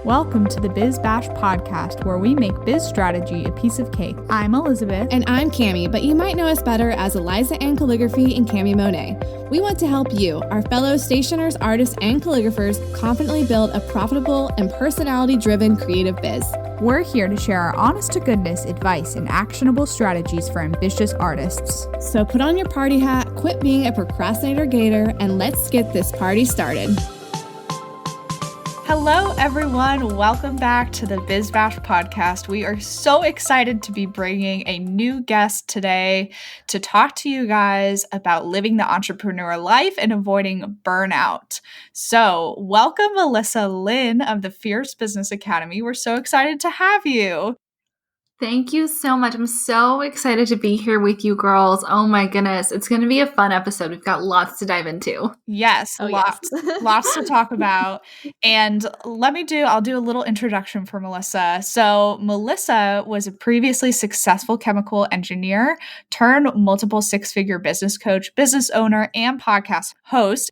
Welcome to the Biz Bash podcast, where we make biz strategy a piece of cake. I'm Elizabeth. And I'm Cami, but you might know us better as Eliza and Calligraphy and Cami Monet. We want to help you, our fellow stationers, artists, and calligraphers, confidently build a profitable and personality-driven creative biz. We're here to share our honest-to-goodness advice and actionable strategies for ambitious artists. So put on your party hat, quit being a procrastinator gator, and let's get this party started. Hello, everyone. Welcome back to the Biz Bash podcast. We are so excited to be bringing a new guest today to talk to you guys about living the entrepreneur life and avoiding burnout. So welcome, Melissa Lynn of the Fierce Business Academy. We're so excited to have you. Thank you so much. I'm so excited to be here with you girls. Oh my goodness. It's going to be a fun episode. We've got lots to dive into. Yes, lots to talk about. And I'll do a little introduction for Melissa. So Melissa was a previously successful chemical engineer turned multiple six-figure business coach, business owner, and podcast host.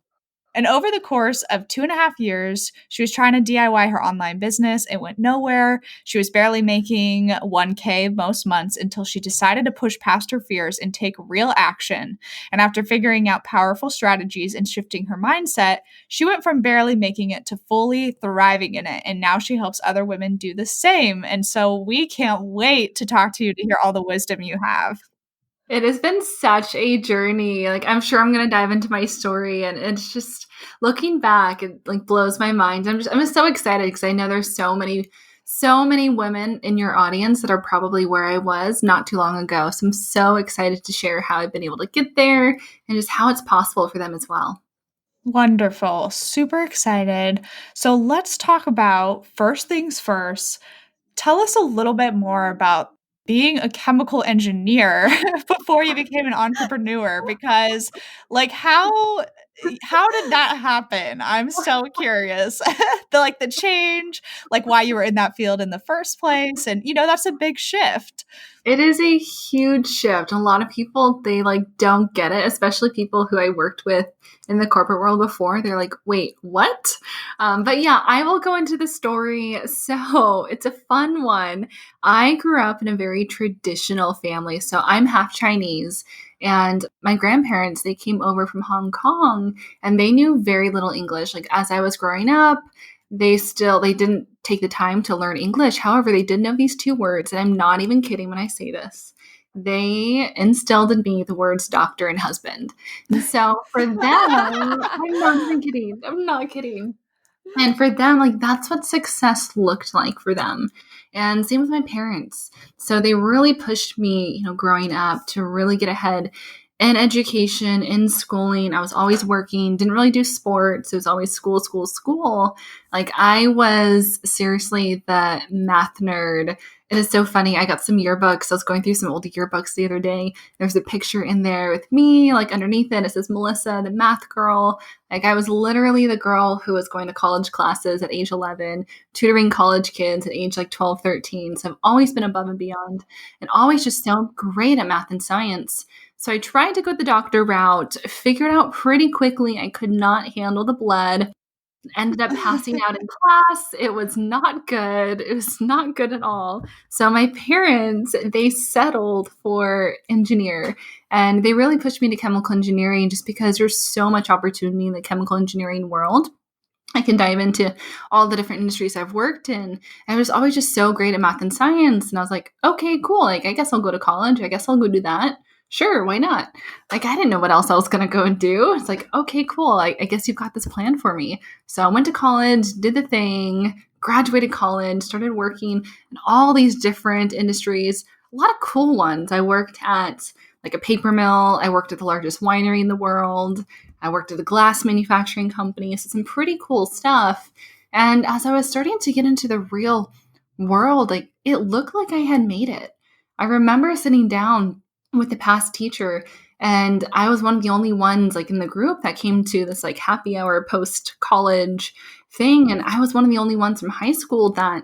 And over the course of 2.5 years, she was trying to DIY her online business. It went nowhere. She was barely making $1,000 most months until she decided to push past her fears and take real action. And after figuring out powerful strategies and shifting her mindset, she went from barely making it to fully thriving in it. And now she helps other women do the same. And so we can't wait to talk to you to hear all the wisdom you have. It has been such a journey. I'm sure I'm going to dive into my story, and it's just looking back, it blows my mind. I'm just so excited because I know there's so many women in your audience that are probably where I was not too long ago. So I'm so excited to share how I've been able to get there and just how it's possible for them as well. Wonderful. Super excited. So let's talk about first things first. Tell us a little bit more about being a chemical engineer before you became an entrepreneur, because how did that happen? I'm so curious. the change, why you were in that field in the first place. And that's a big shift. It is a huge shift. A lot of people, they don't get it, especially people who I worked with in the corporate world before. They're like, wait, what? But yeah, I will go into the story. So it's a fun one. I grew up in a very traditional family. So I'm half Chinese, and my grandparents, they came over from Hong Kong, and they knew very little English. As I was growing up, they didn't take the time to learn English. However, they did know these 2 words, and I'm not even kidding when I say this. They instilled in me the words doctor and husband. And so for them, I'm not kidding. And for them, that's what success looked like for them. And same with my parents. So they really pushed me, growing up to really get ahead in education, in schooling. I was always working, didn't really do sports. It was always school. I was seriously the math nerd. It is so funny. I got some yearbooks. I was going through some old yearbooks the other day. There's a picture in there with me, underneath it says Melissa, the math girl. I was literally the girl who was going to college classes at age 11, tutoring college kids at age 12, 13. So I've always been above and beyond, and always just so great at math and science. So I tried to go the doctor route, figured out pretty quickly I could not handle the blood, ended up passing out in class. It was not good. It was not good at all. So my parents, they settled for engineer, and they really pushed me to chemical engineering just because there's so much opportunity in the chemical engineering world. I can dive into all the different industries I've worked in. I was always just so great at math and science. And I was like, okay, cool. I guess I'll go to college. I guess I'll go do that. Sure, why not? I didn't know what else I was going to go and do. It's okay, cool. I guess you've got this plan for me. So I went to college, did the thing, graduated college, started working in all these different industries, a lot of cool ones. I worked at a paper mill. I worked at the largest winery in the world. I worked at a glass manufacturing company. So some pretty cool stuff. And as I was starting to get into the real world, it looked like I had made it. I remember sitting down with the past teacher, and I was one of the only ones in the group that came to this happy hour post college thing. And I was one of the only ones from high school that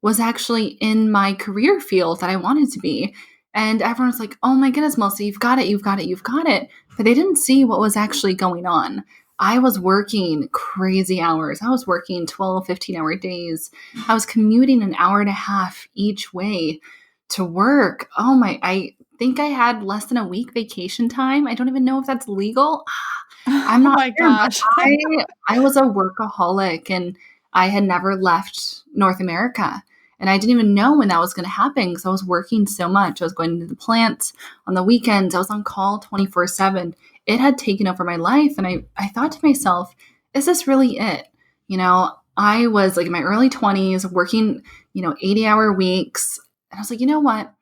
was actually in my career field that I wanted to be. And everyone was like, oh my goodness, Melissa, you've got it. But they didn't see what was actually going on. I was working crazy hours. I was working 12, 15-hour days. I was commuting an hour and a half each way to work. I think I had less than a week vacation time. I don't even know if that's legal. I'm Oh not my sure, but gosh. I was a workaholic and I had never left North America. And I didn't even know when that was going to happen because I was working so much. I was going to the plant on the weekends. I was on call 24/7. It had taken over my life. And I thought to myself, is this really it? I was like in my early 20s working, 80-hour weeks. And I was like, you know what?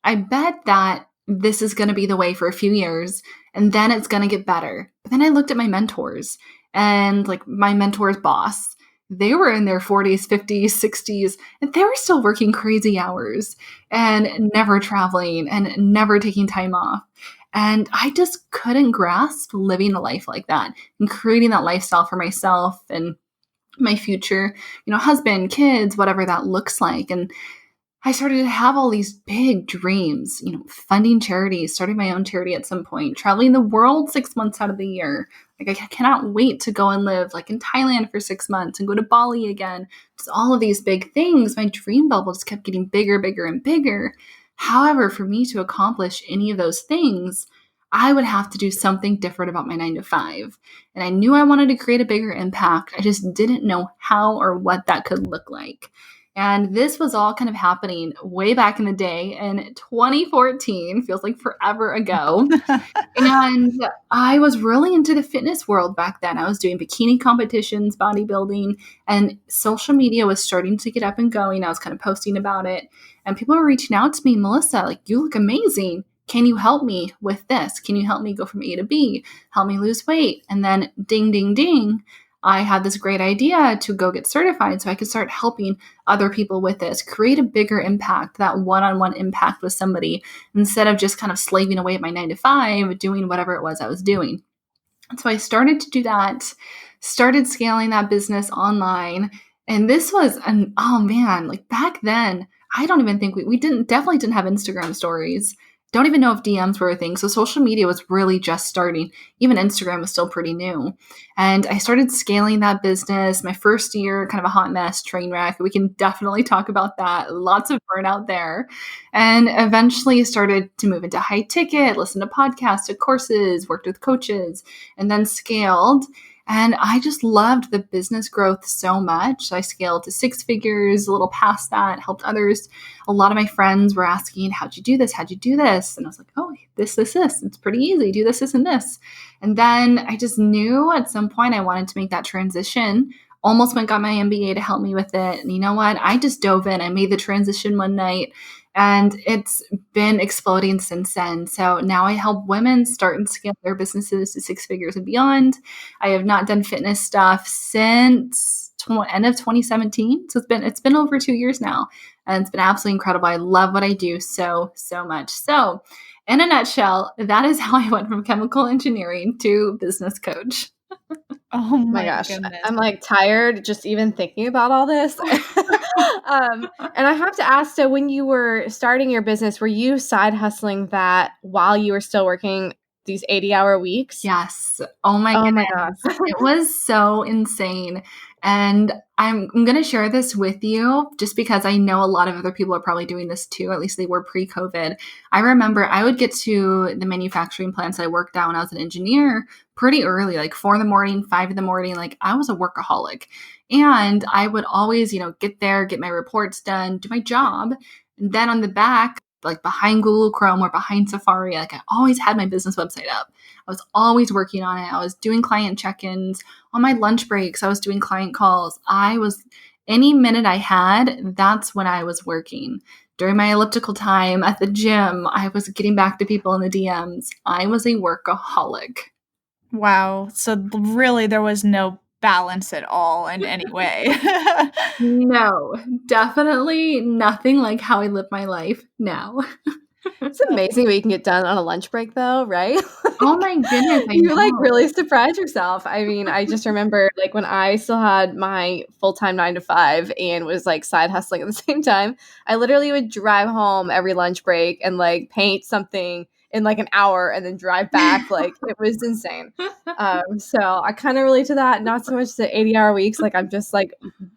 I bet that this is going to be the way for a few years and then it's going to get better. But then I looked at my mentors and like my mentor's boss. They were in their 40s, 50s, 60s, and they were still working crazy hours and never traveling and never taking time off. And I just couldn't grasp living a life like that and creating that lifestyle for myself and my future, husband, kids, whatever that looks like. And I started to have all these big dreams, funding charities, starting my own charity at some point, traveling the world 6 months out of the year. Like I cannot wait to go and live like in Thailand for 6 months and go to Bali again. Just all of these big things. My dream bubble just kept getting bigger, bigger, and bigger. However, for me to accomplish any of those things, I would have to do something different about my 9 to 5. And I knew I wanted to create a bigger impact. I just didn't know how or what that could look like. And this was all kind of happening way back in the day in 2014, feels like forever ago. And I was really into the fitness world back then. I was doing bikini competitions, bodybuilding, and social media was starting to get up and going. I was kind of posting about it. And people were reaching out to me, Melissa, like, you look amazing. Can you help me with this? Can you help me go from A to B? Help me lose weight? And then ding, ding, ding. I had this great idea to go get certified so I could start helping other people with this, create a bigger impact, that one-on-one impact with somebody instead of just kind of slaving away at my 9 to 5, doing whatever it was I was doing. And so I started to do that, started scaling that business online. And this was like back then, I don't even think we definitely didn't have Instagram stories. Don't even know if DMs were a thing. So social media was really just starting. Even Instagram was still pretty new. And I started scaling that business. My first year, kind of a hot mess, train wreck. We can definitely talk about that. Lots of burnout there. And eventually started to move into high ticket, listen to podcasts, to courses, worked with coaches, and then scaled. And I just loved the business growth so much. I scaled to 6 figures, a little past that, helped others. A lot of my friends were asking, how'd you do this? How'd you do this? And I was like, oh, this. It's pretty easy. Do this, and this. And then I just knew at some point I wanted to make that transition. Almost went got my MBA to help me with it. And you know what? I just dove in. I made the transition one night. And it's been exploding since then. So now I help women start and scale their businesses to 6 figures and beyond. I have not done fitness stuff since end of 2017. So it's been over 2 years now. And it's been absolutely incredible. I love what I do so much. So in a nutshell, that is how I went from chemical engineering to business coach. Oh my gosh, goodness. I'm like tired just even thinking about all this. And I have to ask, so when you were starting your business, were you side hustling that while you were still working these 80-hour weeks? Yes. Oh my goodness. It was so insane. And I'm going to share this with you just because I know a lot of other people are probably doing this too. At least they were pre-COVID. I remember I would get to the manufacturing plants I worked at when I was an engineer pretty early, like 4 a.m, 5 a.m. Like I was a workaholic. And I would always, get there, get my reports done, do my job. And then on the back, like behind Google Chrome or behind Safari, like I always had my business website up. I was always working on it. I was doing client check-ins. On my lunch breaks, I was doing client calls. Any minute I had, that's when I was working. During my elliptical time at the gym, I was getting back to people in the DMs. I was a workaholic. Wow. So really there was no balance at all in any way. No, definitely nothing like how I live my life now. It's amazing what you can get done on a lunch break though, right? Oh my goodness. You like really surprise yourself. I mean, I just remember like when I still had my full-time 9 to 5 and was like side hustling at the same time, I literally would drive home every lunch break and like paint something in like an hour and then drive back. Like it was insane. So I kind of relate to that. Not so much the 80-hour weeks. Like I'm just like,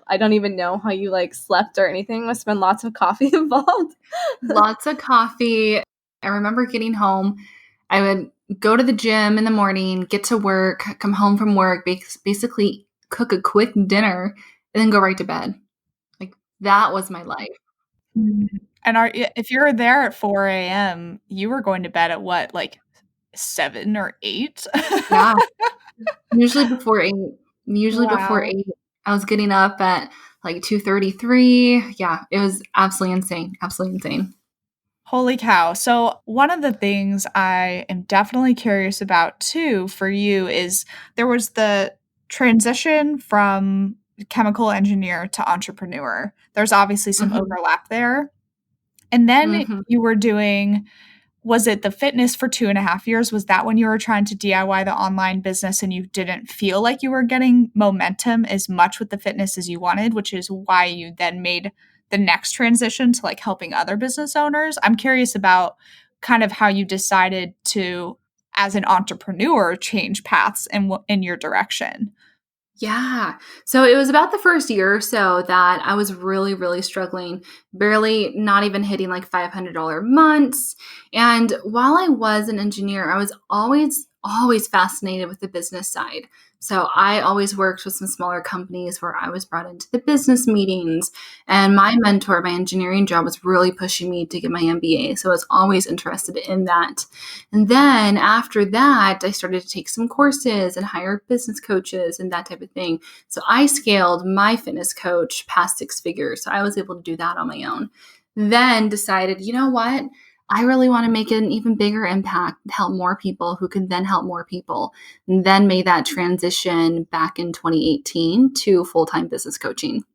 I don't even know how you like slept or anything. Must have been lots of coffee involved. Lots of coffee. I remember getting home. I would go to the gym in the morning, get to work, come home from work, basically cook a quick dinner, and then go right to bed. Like that was my life. Mhm. And if you're there at 4 a.m., you were going to bed at what, like 7 or 8? Yeah, usually before 8. Usually before Wow. 8. I was getting up at like 2:33. Yeah, it was absolutely insane. Absolutely insane. Holy cow. So, one of the things I am definitely curious about too for you is there was the transition from chemical engineer to entrepreneur. There's obviously some Mhm. overlap there. And then Mhm. you were doing, was it the fitness for 2.5 years? Was that when you were trying to DIY the online business and you didn't feel like you were getting momentum as much with the fitness as you wanted, which is why you then made the next transition to like helping other business owners? I'm curious about kind of how you decided to, as an entrepreneur, change paths in your direction. Yeah. So it was about the first year or so that I was really, really struggling, barely not even hitting like $500 months. And while I was an engineer, I was always fascinated with the business side. So I always worked with some smaller companies where I was brought into the business meetings. And my mentor, my engineering job, was really pushing me to get my MBA. So I was always interested in that. And then after that, I started to take some courses and hire business coaches and that type of thing. So I scaled my fitness coach past 6 figures. So I was able to do that on my own. Then decided, you know what? I really want to make an even bigger impact, help more people who can then help more people. And then made that transition back in 2018 to full time business coaching.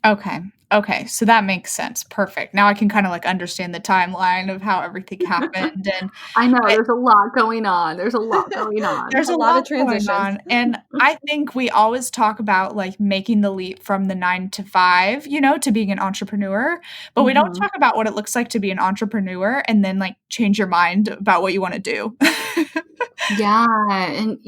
Okay. Okay. So that makes sense. Perfect. Now I can kind of like understand the timeline of how everything happened. And I know I, there's a lot going on. There's a lot going on. there's A a lot lot of going transitions. on, and I think we always talk about, like, making the leap from the 9 to 5, to being an entrepreneur, but we don't Mhm. talk about what it looks like to be an entrepreneur and then, like, change your mind about what you wanna do. Yeah, and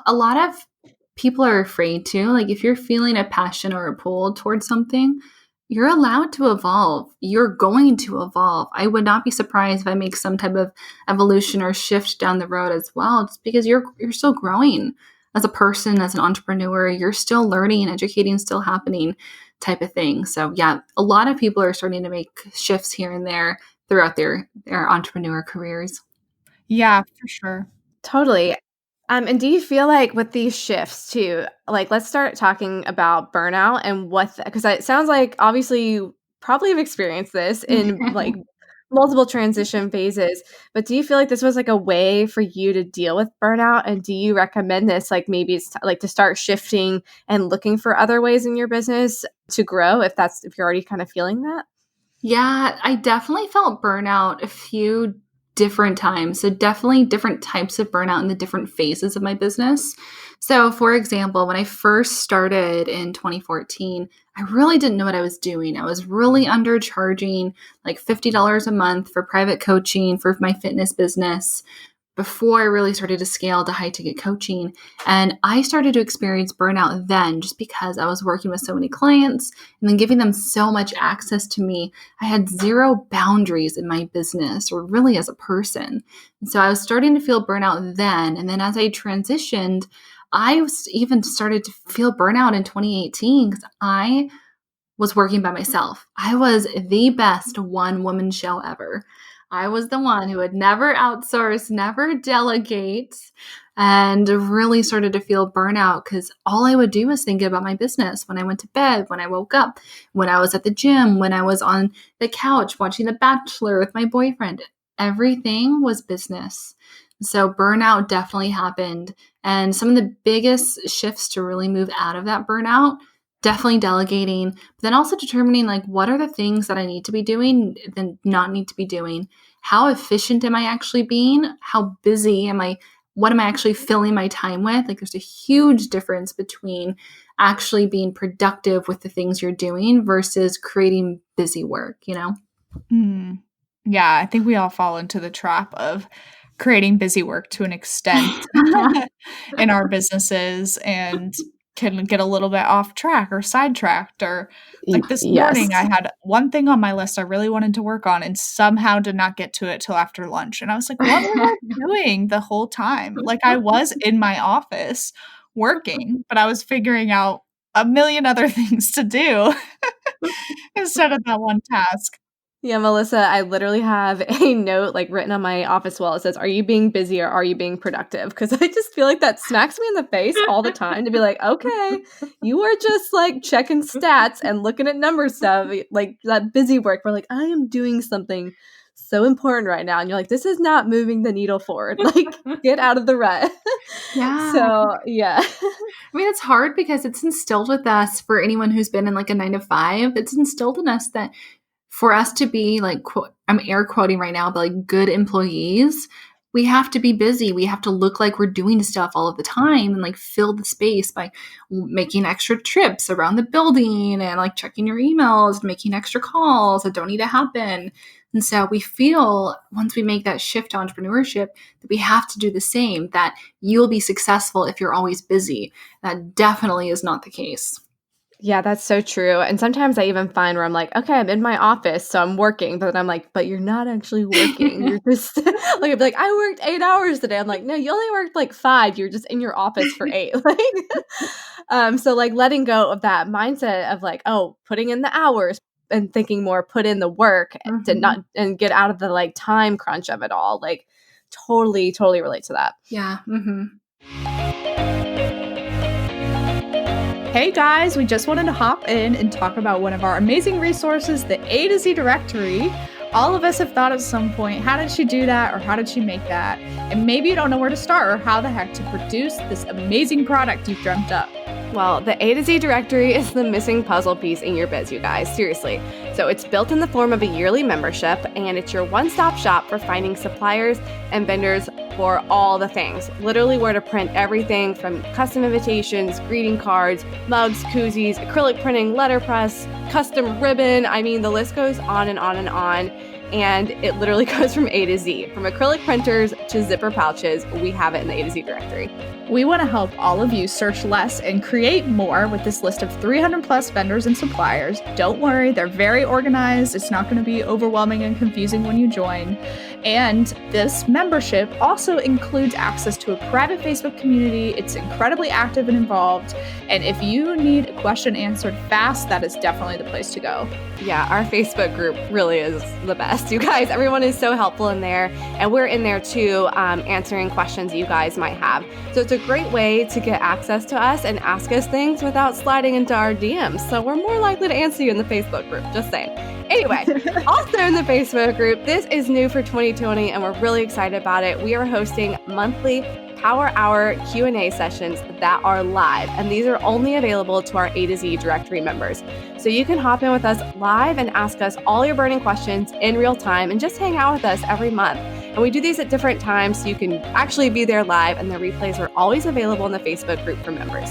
a lot of people are afraid to. Like if you're feeling a passion or a pull towards something, you're allowed to evolve. You're going to evolve. I would not be surprised if I make some type of evolution or shift down the road as well, just because you're still growing as a person, as an entrepreneur. You're still learning, educating, still happening, type of thing. So yeah, a lot of people are starting to make shifts here and there throughout their entrepreneur careers. Yeah, for sure. Totally. And do you feel like with these shifts too, like let's start talking about burnout and what, because it sounds like obviously you probably have experienced this in like multiple transition phases, but do you feel like this was like a way for you to deal with burnout? And do you recommend this, like maybe it's like to start shifting and looking for other ways in your business to grow if you're already kind of feeling that? Yeah, I definitely felt burnout a few different times. So, definitely different types of burnout in the different phases of my business. So, for example, when I first started in 2014, I really didn't know what I was doing. I was really undercharging like $50 a month for private coaching for my fitness business before I really started to scale to high ticket coaching. And I started to experience burnout then just because I was working with so many clients and then giving them so much access to me. I had zero boundaries in my business or really as a person. And so I was starting to feel burnout then. And then as I transitioned, even started to feel burnout in 2018 because I was working by myself. I was the best one woman show ever. I was the one who would never outsource, never delegate, and really started to feel burnout because all I would do was think about my business when I went to bed, when I woke up, when I was at the gym, when I was on the couch watching The Bachelor with my boyfriend. Everything was business. So burnout definitely happened. And some of the biggest shifts to really move out of that burnout, definitely delegating, but then also determining like what are the things that I need to be doing then not need to be doing. How efficient am I actually being? How busy am I? What am I actually filling my time with? Like there's a huge difference between actually being productive with the things you're doing versus creating busy work, you know? Mm. Yeah, I think we all fall into the trap of creating busy work to an extent in our businesses and can get a little bit off track or sidetracked. Or like this Yes. morning, I had one thing on my list I really wanted to work on and somehow did not get to it till after lunch. And I was like, what was I doing the whole time? Like I was in my office working, but I was figuring out a million other things to do instead of that one task. Yeah, Melissa, I literally have a note like written on my office wall. It says, "Are you being busy or are you being productive?" Because I just feel like that smacks me in the face all the time to be like, okay, you are just like checking stats and looking at number stuff, like that busy work. We're like, I am doing something so important right now. And you're like, this is not moving the needle forward. Like, get out of the rut. Yeah. So, yeah. I mean, it's hard because it's instilled with us for anyone who's been in like a 9 to 5. It's instilled in us that for us to be like, I'm air quoting right now, but like good employees, we have to be busy. We have to look like we're doing stuff all of the time and like fill the space by making extra trips around the building and like checking your emails, making extra calls that don't need to happen. And so we feel once we make that shift to entrepreneurship that we have to do the same, that you'll be successful if you're always busy. That definitely is not the case. Yeah, that's so true. And sometimes I even find where I'm like, okay, I'm in my office, so I'm working, but then I'm like, but you're not actually working. You're just like, I'd be like, I worked 8 hours today. I'm like, no, you only worked like 5. You're just in your office for 8. So like letting go of that mindset of like, oh, putting in the hours and thinking more, put in the work to not and get out of the like time crunch of it all. Like totally relate to that. Yeah. Hey guys, we just wanted to hop in and talk about one of our amazing resources, the A to Z directory. All of us have thought at some point, how did she do that or how did she make that? And maybe you don't know where to start or how the heck to produce this amazing product you've dreamt up. Well, the A to Z directory is the missing puzzle piece in your biz, you guys, seriously. So it's built in the form of a yearly membership, and it's your one-stop shop for finding suppliers and vendors for all the things. Literally where to print everything from custom invitations, greeting cards, mugs, koozies, acrylic printing, letterpress, custom ribbon. I mean, the list goes on and on and on. And it literally goes from A to Z. From acrylic printers to zipper pouches, we have it in the A to Z directory. We want to help all of you search less and create more with this list of 300 plus vendors and suppliers. Don't worry, they're very organized. It's not going to be overwhelming and confusing when you join. And this membership also includes access to a private Facebook community. It's incredibly active and involved. And if you need a question answered fast, that is definitely the place to go. Yeah, our Facebook group really is the best. You guys, everyone is so helpful in there. And we're in there too, answering questions you guys might have. So it's a great way to get access to us and ask us things without sliding into our DMs. So we're more likely to answer you in the Facebook group, just saying. Anyway, also in the Facebook group, this is new for 2020 and we're really excited about it. We are hosting monthly Power Hour Q&A sessions that are live, and these are only available to our A to Z directory members. So you can hop in with us live and ask us all your burning questions in real time and just hang out with us every month. And we do these at different times so you can actually be there live, and the replays are always available in the Facebook group for members.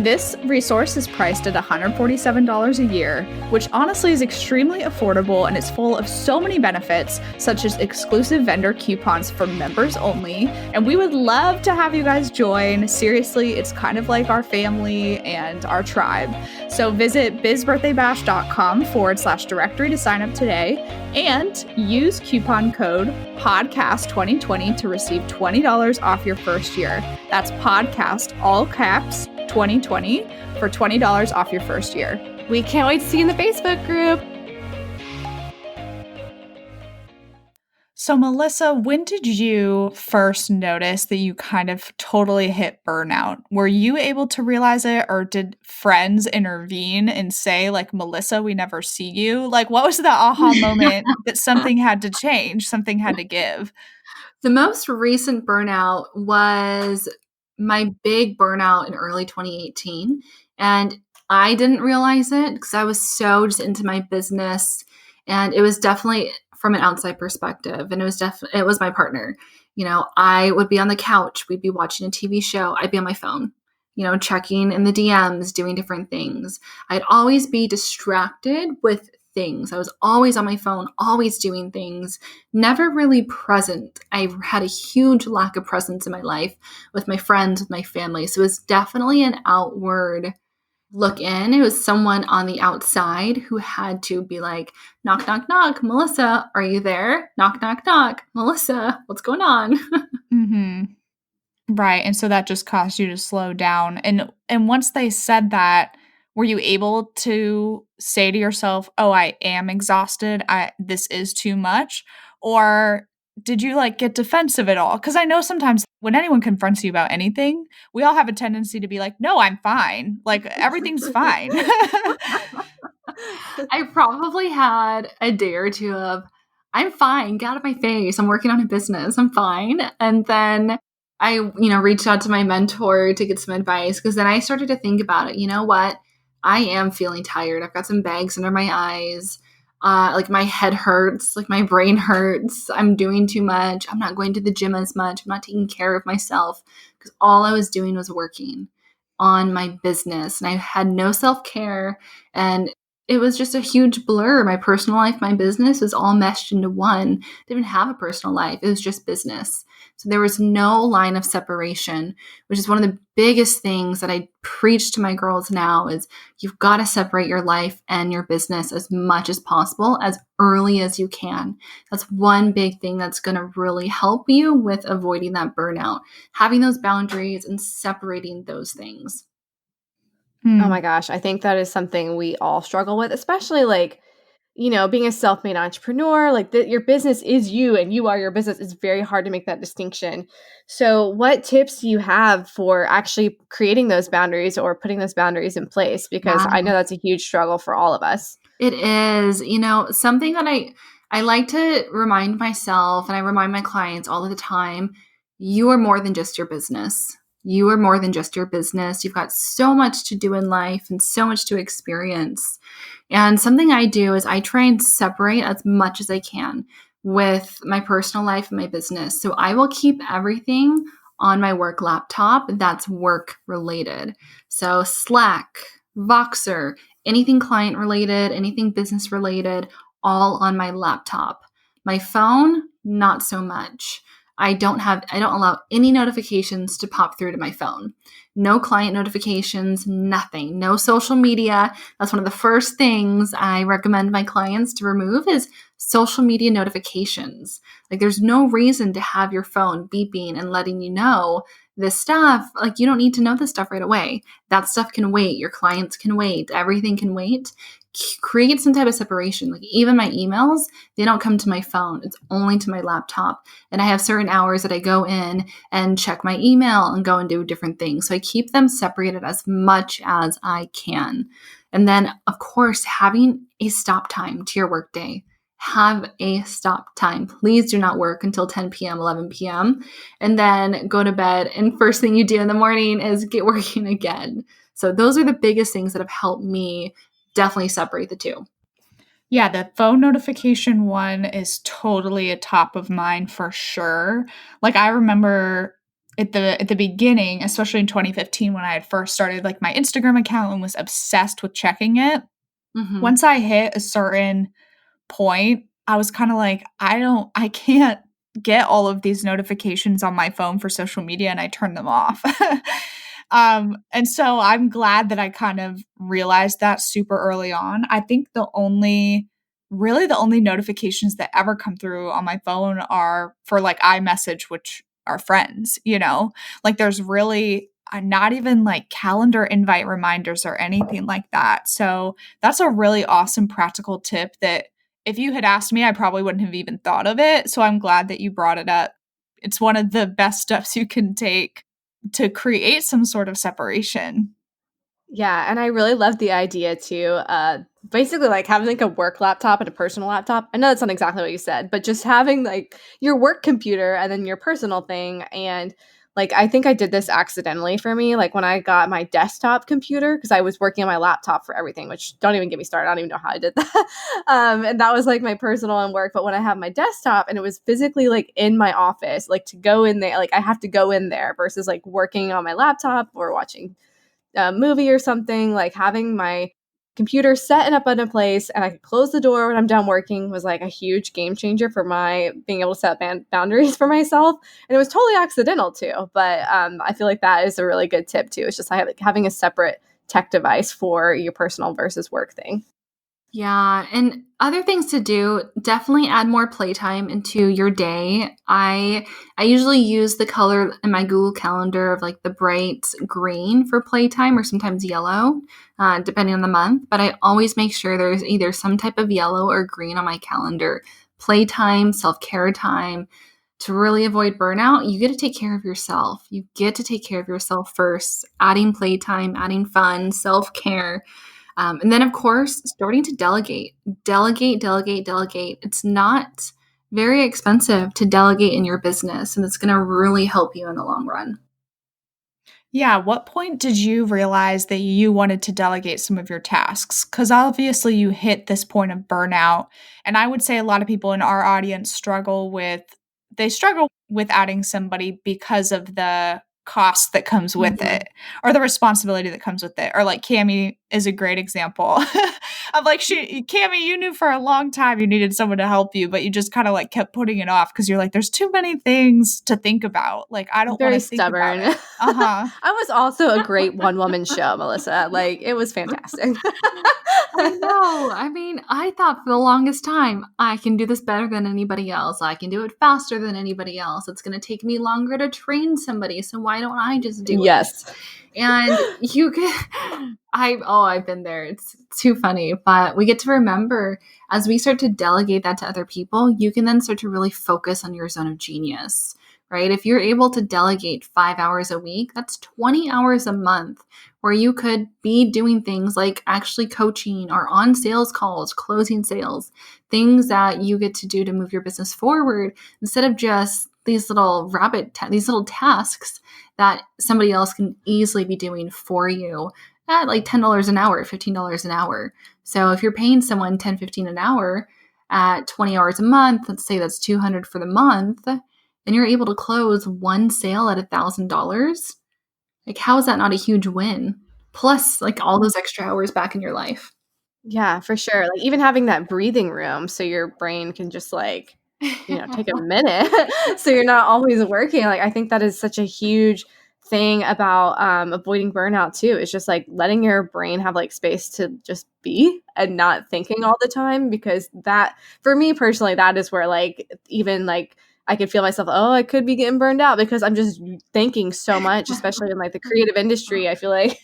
This resource is priced at $147 a year, which honestly is extremely affordable and it's full of so many benefits, such as exclusive vendor coupons for members only. And we would love to have you guys join. Seriously, it's kind of like our family and our tribe. So visit bizbirthdaybash.com/directory to sign up today and use coupon code podcast2020 to receive $20 off your first year. That's podcast, all caps, 2020 for $20 off your first year. We can't wait to see you in the Facebook group. So Melissa, when did you first notice that you kind of totally hit burnout? Were you able to realize it, or did friends intervene and say like, Melissa, we never see you? Like, what was the aha moment that something had to change, something had to give? The most recent burnout was my big burnout in early 2018. And I didn't realize it because I was so just into my business. And it was definitely from an outside perspective. And it was my partner. You know, I would be on the couch. We'd be watching a TV show. I'd be on my phone, you know, checking in the DMs, doing different things. I'd always be distracted with things. I was always on my phone, always doing things, never really present. I had a huge lack of presence in my life with my friends, with my family. So it was definitely an outward look in. It was someone on the outside who had to be like, knock, knock, knock, Melissa, are you there? Knock, knock, knock, Melissa, what's going on? Mhm. Right, and so that just caused you to slow down, and once they said that, were you able to say to yourself, "Oh, I am exhausted. I this is too much," or did you, like, get defensive at all? Because I know sometimes when anyone confronts you about anything, we all have a tendency to be like, "No, I'm fine. Like, everything's fine." I probably had a day or two of, I'm fine, get out of my face. I'm working on a business. I'm fine. And then I, reached out to my mentor to get some advice because then I started to think about it. You know what? I am feeling tired. I've got some bags under my eyes. Like my head hurts, like my brain hurts. I'm doing too much. I'm not going to the gym as much. I'm not taking care of myself because all I was doing was working on my business and I had no self care. And it was just a huge blur. My personal life, my business was all meshed into one. Didn't have a personal life. It was just business. So there was no line of separation, which is one of the biggest things that I preach to my girls now is you've got to separate your life and your business as much as possible as early as you can. That's one big thing that's going to really help you with avoiding that burnout, having those boundaries and separating those things. Oh Hmm. my gosh, I think that is something we all struggle with, especially like, being a self-made entrepreneur, like your business is you and you are your business. It's very hard to make that distinction. So, what tips do you have for actually creating those boundaries or putting those boundaries in place? Because Yeah. I know that's a huge struggle for all of us. It is, something that I like to remind myself and I remind my clients all of the time, you are more than just your business. You are more than just your business. You've got so much to do in life and so much to experience. And something I do is I try and separate as much as I can with my personal life and my business. So I will keep everything on my work laptop that's work related. So Slack, Voxer, anything client related, anything business related, all on my laptop. My phone, not so much. I don't allow any notifications to pop through to my phone. No client notifications, nothing. No social media. That's one of the first things I recommend my clients to remove is social media notifications. Like there's no reason to have your phone beeping and letting you know this stuff. Like you don't need to know this stuff right away. That stuff can wait. Your clients can wait. Everything can wait. Create some type of separation. Like even my emails, they don't come to my phone. It's only to my laptop. And I have certain hours that I go in and check my email and go and do different things. So I keep them separated as much as I can. And then, of course, having a stop time to your workday. Have a stop time. Please do not work until 10 p.m., 11 p.m., and then go to bed. And first thing you do in the morning is get working again. So those are the biggest things that have helped me definitely separate the two. Yeah, the phone notification one is totally a top of mind for sure. Like, I remember at the beginning, especially in 2015 when I had first started, like, my Instagram account and was obsessed with checking it. Mm-hmm. Once I hit a certain point, I was kinda like, I can't get all of these notifications on my phone for social media," and I turned them off. And so I'm glad that I kind of realized that super early on. I think the only notifications that ever come through on my phone are for, like, iMessage, which are friends, you know? Like, there's really not even, like, calendar invite reminders or anything like that. So that's a really awesome practical tip that if you had asked me, I probably wouldn't have even thought of it, so I'm glad that you brought it up. It's one of the best steps you can take to create some sort of separation. Yeah, and I really love the idea too. Basically, like having like a work laptop and a personal laptop. I know that's not exactly what you said, but just having like your work computer and then your personal thing. And like, I think I did this accidentally for me. Like when I got my desktop computer, because I was working on my laptop for everything. Which don't even get me started. I don't even know how I did that. And that was like my personal and work. But when I have my desktop and it was physically like in my office, like to go in there, like I have to go in there versus like working on my laptop or watching a movie or something, like having my computer set up in a place and I could close the door when I'm done working was like a huge game changer for my being able to set boundaries for myself. And it was totally accidental too. But I feel like that is a really good tip too. It's just having a separate tech device for your personal versus work thing. Yeah, and other things to do, definitely add more playtime into your day. I usually use the color in my Google Calendar of like the bright green for playtime or sometimes yellow, depending on the month. But I always make sure there's either some type of yellow or green on my calendar. Playtime, self-care time. To really avoid burnout, you get to take care of yourself. You get to take care of yourself first, adding playtime, adding fun, self-care. And then, of course, starting to delegate. Delegate, delegate, delegate. It's not very expensive to delegate in your business, and it's going to really help you in the long run. Yeah, what point did you realize that you wanted to delegate some of your tasks? Because obviously you hit this point of burnout, and I would say a lot of people in our audience struggle with adding somebody because of the cost that comes with Mhm. it or the responsibility that comes with it. Or like Cami is a great example of like Cami, you knew for a long time you needed someone to help you, but you just kind of like kept putting it off because you're like, there's too many things to think about. Like I don't want Very to think about stubborn. it. Uh-huh. I was also a great one woman show, Melissa. Like it was fantastic. I know. I mean, I thought for the longest time, I can do this better than anybody else. I can do it faster than anybody else. It's going to take me longer to train somebody. So why don't I just do it? Yes. And you can, I've been there. It's too funny. But we get to remember as we start to delegate that to other people, you can then start to really focus on your zone of genius, right? If you're able to delegate 5 hours a week, that's 20 hours a month where you could be doing things like actually coaching or on sales calls, closing sales, things that you get to do to move your business forward instead of just these little these little tasks that somebody else can easily be doing for you at like $10 an hour, $15 an hour. So if you're paying someone 10, 15 an hour at 20 hours a month, let's say that's 200 for the month, and you're able to close one sale at $1,000, like how is that not a huge win? Plus like all those extra hours back in your life. Yeah, for sure. Like even having that breathing room so your brain can just like, take a minute so you're not always working. Like I think that is such a huge thing about avoiding burnout too. It's just like letting your brain have like space to just be and not thinking all the time because that for me personally that is where like even like I could feel myself, oh, I could be getting burned out because I'm just thinking so much, especially in like the creative industry. I feel like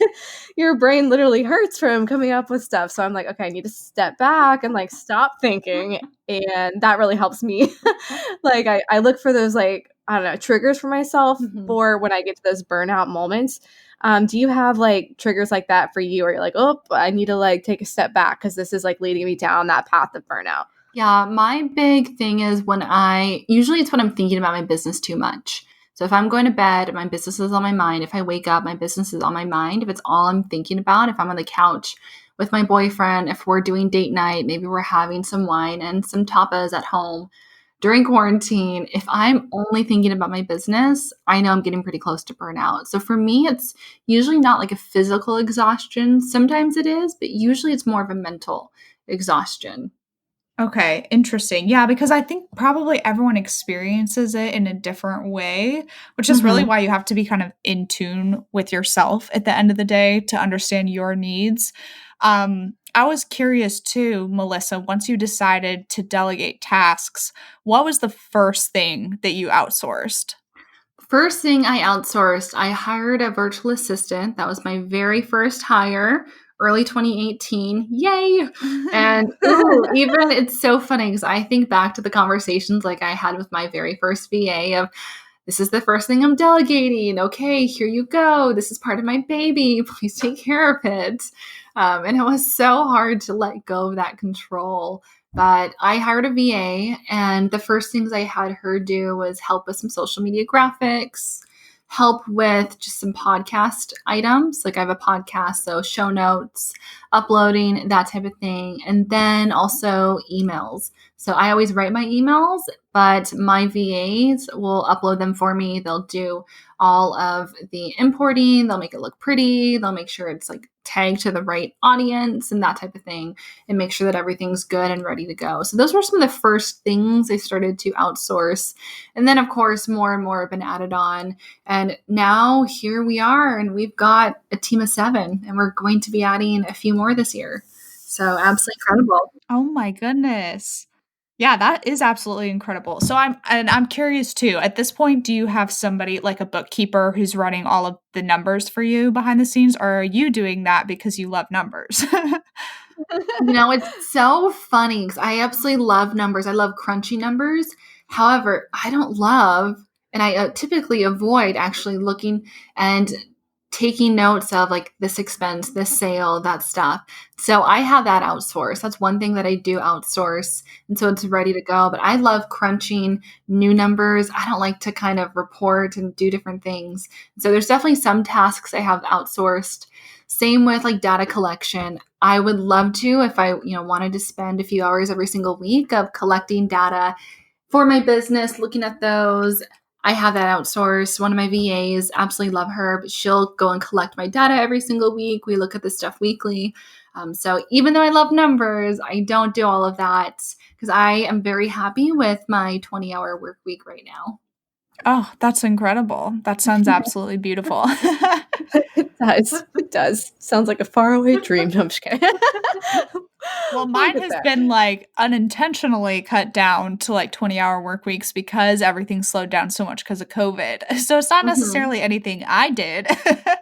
your brain literally hurts from coming up with stuff. So I'm like, okay, I need to step back and like stop thinking. And that really helps me. Like I look for those like, I don't know, triggers for myself Mhm. for when I get to those burnout moments. Do you have like triggers like that for you where you're like, oh, I need to like take a step back because this is like leading me down that path of burnout? Yeah, my big thing is usually it's when I'm thinking about my business too much. So if I'm going to bed, my business is on my mind. If I wake up, my business is on my mind. If it's all I'm thinking about, if I'm on the couch with my boyfriend, if we're doing date night, maybe we're having some wine and some tapas at home during quarantine, if I'm only thinking about my business, I know I'm getting pretty close to burnout. So for me, it's usually not like a physical exhaustion. Sometimes it is, but usually it's more of a mental exhaustion. Okay, interesting. Yeah, because I think probably everyone experiences it in a different way, which is really Mhm. why you have to be kind of in tune with yourself at the end of the day to understand your needs. I was curious too, Melissa, once you decided to delegate tasks, what was the first thing that you outsourced? First thing I outsourced, I hired a virtual assistant. That was my very first hire, early 2018. Yay! And ooh, even it's so funny because I think back to the conversations like I had with my very first VA of this is the first thing I'm delegating. Okay, here you go. This is part of my baby. Please take care of it. And it was so hard to let go of that control. But I hired a VA, and the first things I had her do was help with some social media graphics, help with just some podcast items. Like I have a podcast, so show notes, uploading, that type of thing. And then also emails. So I always write my emails, but my VAs will upload them for me. They'll do all of the importing. They'll make it look pretty. They'll make sure it's like tagged to the right audience and that type of thing, and make sure that everything's good and ready to go. So those were some of the first things I started to outsource. And then, of course, more and more have been added on. And now here we are, and we've got a team of 7, and we're going to be adding a few more this year. So absolutely incredible. Oh my goodness. Yeah, that is absolutely incredible. So I'm curious too. At this point, do you have somebody like a bookkeeper who's running all of the numbers for you behind the scenes, or are you doing that because you love numbers? It's so funny because I absolutely love numbers. I love crunchy numbers. However, I don't love, and I typically avoid actually looking and taking notes of like this expense, this sale, that stuff. So I have that outsourced. That's one thing that I do outsource. And so it's ready to go. But I love crunching new numbers. I don't like to kind of report and do different things. So there's definitely some tasks I have outsourced. Same with like data collection. I would love to, if I, wanted to spend a few hours every single week of collecting data for my business, looking at those. I have that outsourced. One of my VAs, absolutely love her, but she'll go and collect my data every single week. We look at this stuff weekly. So even though I love numbers, I don't do all of that because I am very happy with my 20-hour work week right now. Oh, that's incredible. That sounds absolutely beautiful. It does. It does. Sounds like a faraway dream. No, I'm just kidding. Well, mine has been like unintentionally cut down to like 20-hour work weeks because everything slowed down so much because of COVID. So it's not necessarily anything I did, but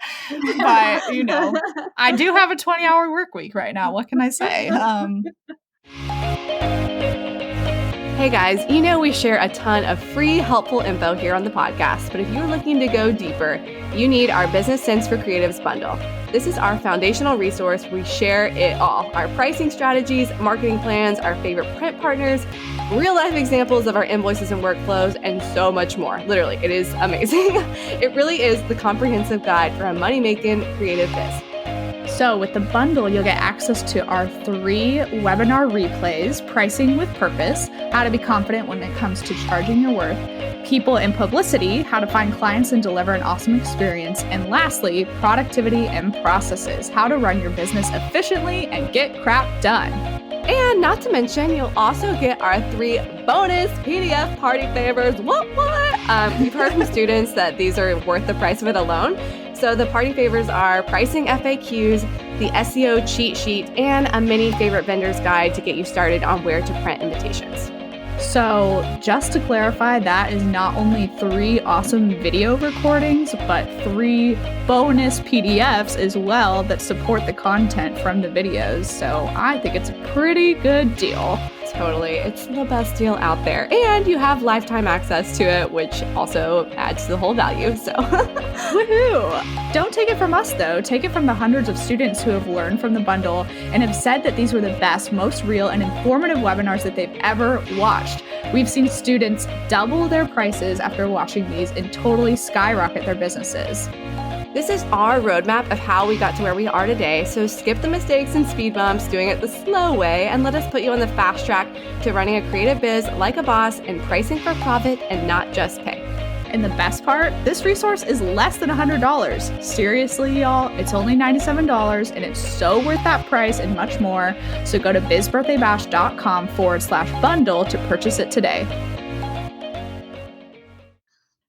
I do have a 20-hour work week right now. What can I say? Hey guys, we share a ton of free, helpful info here on the podcast, but if you're looking to go deeper, you need our Business Sense for Creatives bundle. This is our foundational resource. We share it all: our pricing strategies, marketing plans, our favorite print partners, real life examples of our invoices and workflows, and so much more. Literally, it is amazing. It really is the comprehensive guide for a money-making creative biz. So with the bundle, you'll get access to our 3 webinar replays: Pricing with Purpose, How to Be Confident When It Comes to Charging Your Worth; People and Publicity, How to Find Clients and Deliver an Awesome Experience; and lastly, Productivity and Processes, How to Run Your Business Efficiently and Get Crap Done. And not to mention, you'll also get our 3 bonus PDF party favors. What? We've heard from students that these are worth the price of it alone. So the party favors are pricing FAQs, the SEO cheat sheet, and a mini favorite vendors guide to get you started on where to print invitations. So just to clarify, that is not only 3 awesome video recordings, but 3 bonus PDFs as well that support the content from the videos. So I think it's a pretty good deal. Totally. It's the best deal out there. And you have lifetime access to it, which also adds to the whole value. So woohoo! Don't take it from us though. Take it from the hundreds of students who have learned from the bundle and have said that these were the best, most real, and informative webinars that they've ever watched. We've seen students double their prices after watching these and totally skyrocket their businesses. This is our roadmap of how we got to where we are today, so skip the mistakes and speed bumps, doing it the slow way, and let us put you on the fast track to running a creative biz like a boss and pricing for profit and not just pay. And the best part, this resource is less than $100. Seriously, y'all, it's only $97, and it's so worth that price and much more. So go to bizbirthdaybash.com/bundle to purchase it today.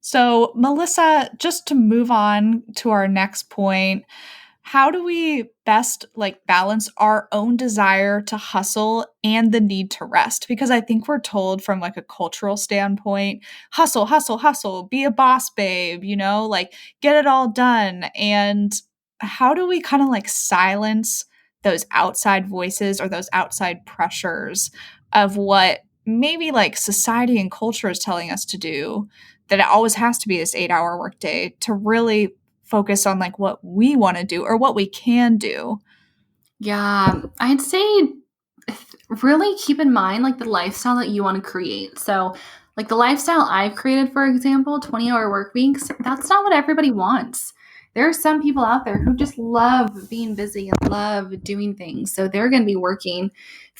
So, Melissa, just to move on to our next point, how do we best balance our own desire to hustle and the need to rest? Because I think we're told from a cultural standpoint, hustle, hustle, hustle, be a boss babe, get it all done. And how do we kind of silence those outside voices or those outside pressures of what maybe society and culture is telling us to do, that it always has to be this 8-hour workday, to really focus on what we want to do or what we can do? Yeah, I'd say really keep in mind the lifestyle that you want to create. So the lifestyle I've created, for example, 20-hour work weeks, that's not what everybody wants. there are some people out there who just love being busy and love doing things. So they're going to be working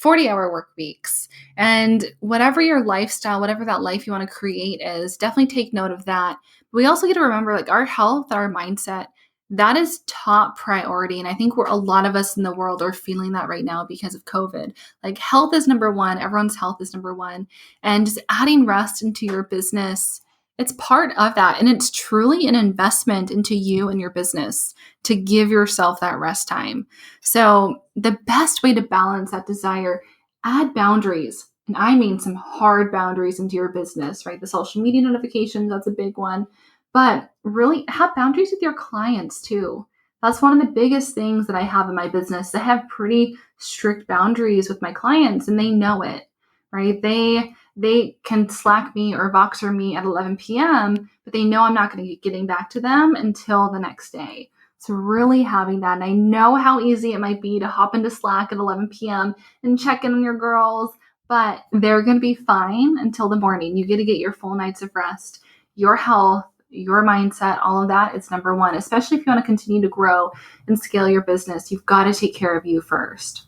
40-hour work weeks. And whatever your lifestyle, whatever that life you want to create is, definitely take note of that. But we also get to remember like our health, our mindset, that is top priority. And I think a lot of us in the world are feeling that right now because of COVID. Like health is number one. Everyone's health is number one. And just adding rest into your business, it's part of that. And it's truly an investment into you and your business to give yourself that rest time. So the best way to balance that desire, add boundaries. And I mean some hard boundaries into your business, right? The social media notifications, that's a big one. But really have boundaries with your clients too. That's one of the biggest things that I have in my business. I have pretty strict boundaries with my clients and they know it, right? They can Slack me or Voxer me at 11 p.m., but they know I'm not going to be getting back to them until the next day. So really having that. And I know how easy it might be to hop into Slack at 11 p.m. and check in on your girls, but they're going to be fine until the morning. You get to get your full nights of rest, your health, your mindset, all of that is number one, especially if you want to continue to grow and scale your business. You've got to take care of you first.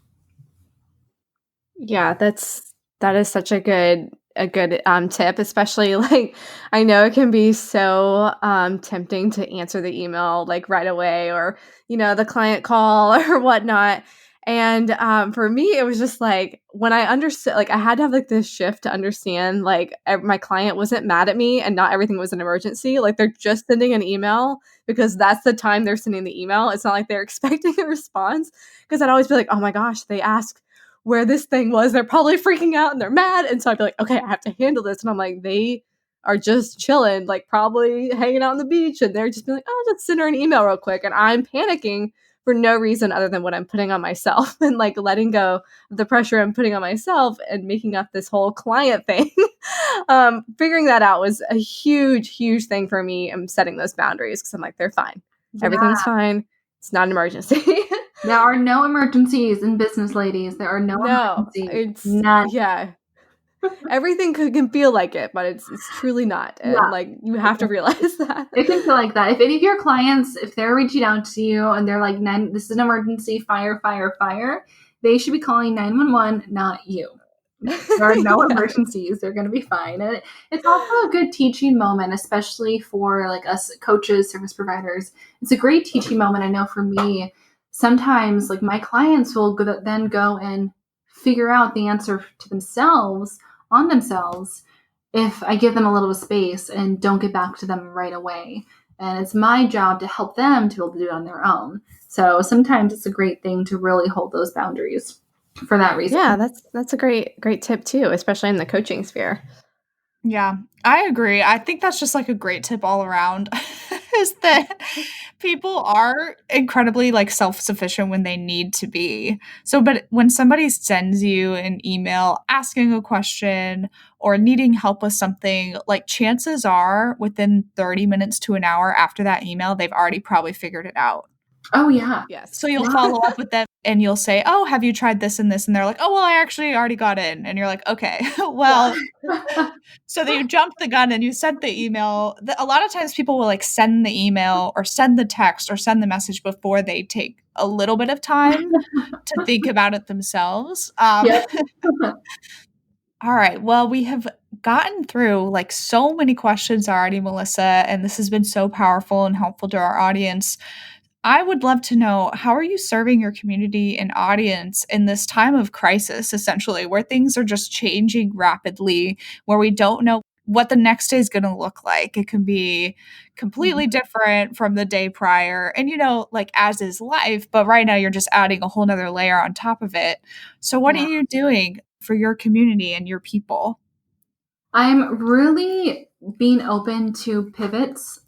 Yeah, that is such a good tip, especially like I know it can be so tempting to answer the email like right away or the client call or whatnot. And for me, it was just like when I understood, like I had to have like this shift to understand like my client wasn't mad at me and not everything was an emergency. Like they're just sending an email because that's the time they're sending the email. It's not like they're expecting a response, because I'd always be like, oh my gosh, they asked where this thing was. They're probably freaking out and they're mad. And so I'd be like, okay, I have to handle this. And I'm like, they are just chilling, like probably hanging out on the beach. And they're just being like, oh, let's send her an email real quick. And I'm panicking for no reason other than what I'm putting on myself and like letting go of the pressure I'm putting on myself and making up this whole client thing. Figuring that out was a huge, huge thing for me. I'm setting those boundaries because I'm like, they're fine. Yeah. Everything's fine. It's not an emergency. There are no emergencies in business, ladies. There are no emergencies. It's none. yeah. Everything can feel like it, but it's truly not. And Yeah. like you have to realize that. It can feel like that. If any of your clients, if they're reaching out to you and they're like, this is an emergency, fire, fire, fire, they should be calling 911, not you. There are no emergencies. They're going to be fine. And it's also a good teaching moment, especially for like us coaches, service providers. It's a great teaching moment. I know for me, sometimes like my clients will then go and figure out the answer to themselves on themselves if I give them a little space and don't get back to them right away. And it's my job to help them to be able to do it on their own. So sometimes it's a great thing to really hold those boundaries for that reason. Yeah, that's a great tip too, especially in the coaching sphere. Yeah, I agree. I think that's just like a great tip all around is that people are incredibly like self-sufficient when they need to be. So, but when somebody sends you an email asking a question or needing help with something, like chances are within 30 minutes to an hour after that email, they've already probably figured it out. Oh, yeah. Yes. So you'll follow up with them and you'll say, oh, have you tried this and this? And they're like, oh, well, I actually already got in. And you're like, okay, well, so that you jumped the gun and you sent the email. A lot of times people will like send the email or send the text or send the message before they take a little bit of time to think about it themselves. Yep. All right. Well, we have gotten through like so many questions already, Melissa, and this has been so powerful and helpful to our audience. I would love to know, how are you serving your community and audience in this time of crisis, essentially, where things are just changing rapidly, where we don't know what the next day is going to look like? It can be completely different from the day prior. And, like as is life, but right now you're just adding a whole nother layer on top of it. So what are you doing for your community and your people? I'm really being open to pivots.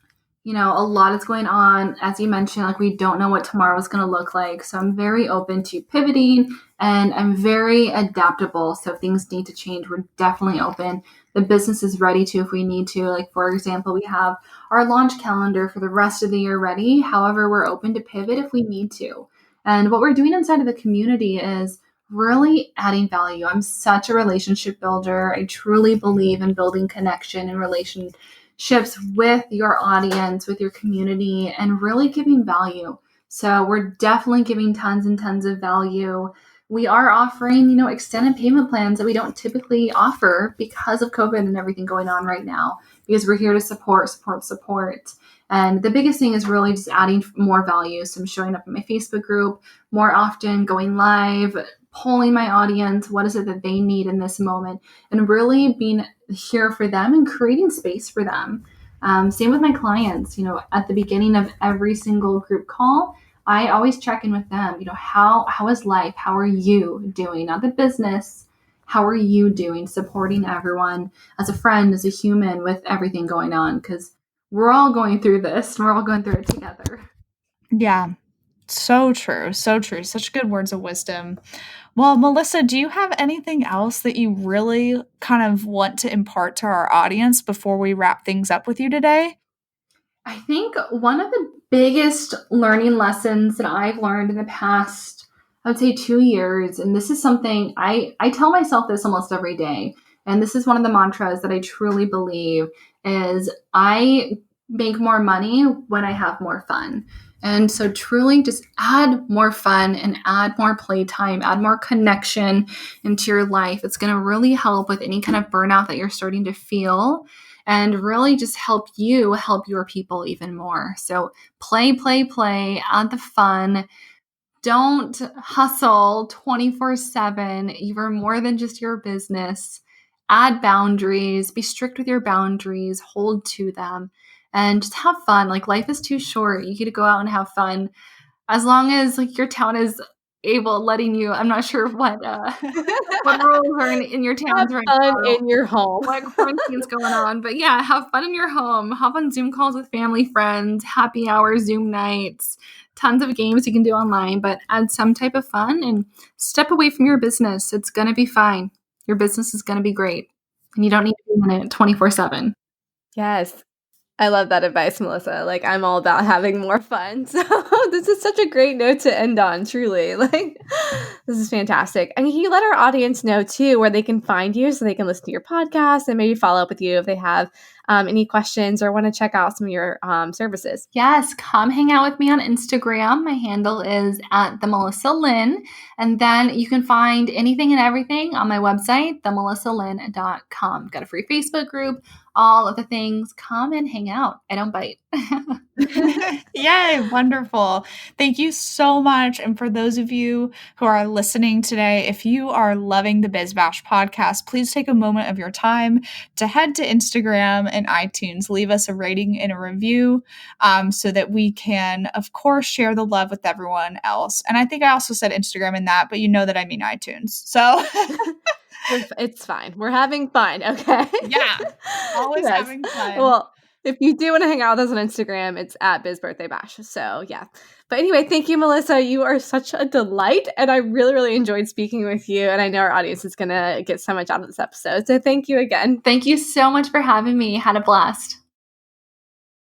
A lot is going on. As you mentioned, like we don't know what tomorrow is going to look like. So I'm very open to pivoting and I'm very adaptable. So if things need to change, we're definitely open. The business is ready to if we need to. Like, for example, we have our launch calendar for the rest of the year ready. However, we're open to pivot if we need to. And what we're doing inside of the community is really adding value. I'm such a relationship builder. I truly believe in building connection and relationships with your audience, with your community, and really giving value. So we're definitely giving tons and tons of value. We are offering, extended payment plans that we don't typically offer because of COVID and everything going on right now, because we're here to support. And the biggest thing is really just adding more value. So I'm showing up in my Facebook group more often, going live, polling my audience. What is it that they need in this moment? And really being here for them and creating space for them. Same with my clients. At the beginning of every single group call, I always check in with them. How is life? How are you doing? Not the business. How are you doing? Supporting everyone as a friend, as a human, with everything going on, because we're all going through this and we're all going through it together. Yeah. So true. So true. Such good words of wisdom. Well, Melissa, do you have anything else that you really kind of want to impart to our audience before we wrap things up with you today? I think one of the biggest learning lessons that I've learned in the past, I would say 2 years, and this is something I tell myself this almost every day, and this is one of the mantras that I truly believe, is I make more money when I have more fun. And so truly just add more fun and add more playtime, add more connection into your life. It's going to really help with any kind of burnout that you're starting to feel, and really just help your people even more. So play, add the fun. Don't hustle 24/7. You're more than just your business. Add boundaries, be strict with your boundaries, hold to them, and just have fun. Like, life is too short. You get to go out and have fun. As long as your town is letting you, I'm not sure what rules are in your towns right fun now, in your home. what quarantine's going on. But yeah, have fun in your home. Hop on Zoom calls with family, friends, happy hour Zoom nights, tons of games you can do online, but add some type of fun and step away from your business. It's going to be fine. Your business is going to be great. And you don't need to be in it 24/7. Yes. I love that advice, Melissa. Like, I'm all about having more fun. So this is such a great note to end on, truly. Like, this is fantastic. And can you let our audience know, too, where they can find you so they can listen to your podcast and maybe follow up with you if they have any questions or want to check out some of your services? Yes, come hang out with me on Instagram. My handle is @themelissa_lynn. And then you can find anything and everything on my website, themelissa_lynn.com. Got a free Facebook group, all of the things. Come and hang out. I don't bite. Yay, wonderful. Thank you so much. And for those of you who are listening today, if you are loving the Biz Bash podcast, please take a moment of your time to head to Instagram and iTunes. Leave us a rating and a review so that we can, of course, share the love with everyone else. And I think I also said Instagram in that, but you know that I mean iTunes. So It's fine. We're having fun, okay? yeah, always Yes. having fun. Well, if you do want to hang out with us on Instagram, it's @BizBirthdayBash. So yeah. But anyway, thank you, Melissa. You are such a delight. And I really, really enjoyed speaking with you. And I know our audience is going to get so much out of this episode. So thank you again. Thank you so much for having me. Had a blast.